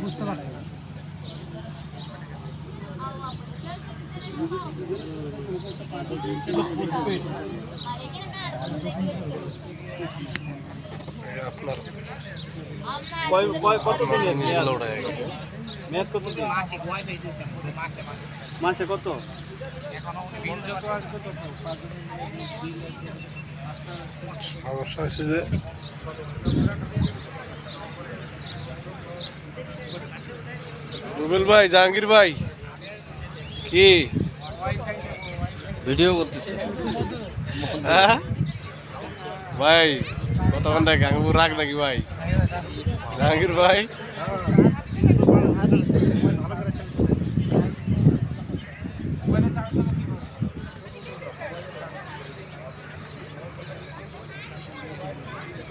বুঝতে পারছি মাসে কত সমস্যা হচ্ছে যে রুবেল ভাই, জাহাঙ্গীর ভাই কি ভিডিও করতেছে হ্যাঁ ভাই কতক্ষণ দেখ গাঙ্গুর রাখ নাকি ভাই জাহাঙ্গীর ভাই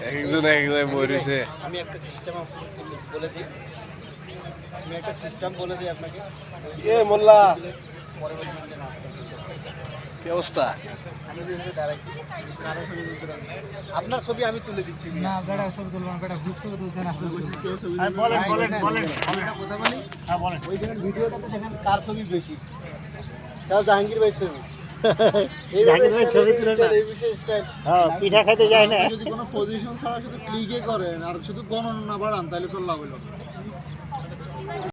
একজন এক জায়গায় বইছে। আমি একটা সিস্টেম বলে দিই আপনাকে এ মোল্লা কি অবস্থা? আমি যেভাবে দাঁড়াইছি কারো ছবি তুলতে পারবো না। আপনার ছবি আমি তুলে দিচ্ছি না বেড়া ছবি তুলবো না বেড়া গ্রুপ ছবি তুলছেন আসলে ওই দেখেন ভিডিওটাতে দেখেন কার ছবি বেশি তাও জাহাঙ্গীর ভাই ছবি জাহাঙ্গীর ভাই ছবি তুলে না এই বিশেষ স্টাইল হ্যাঁ পিঠা খাইতে যায় না যদি কোনো পজিশন ছাড়া শুধু ক্লিকে করেন আর শুধু গণনা বাড়ান তাহলে তো লাভ হলো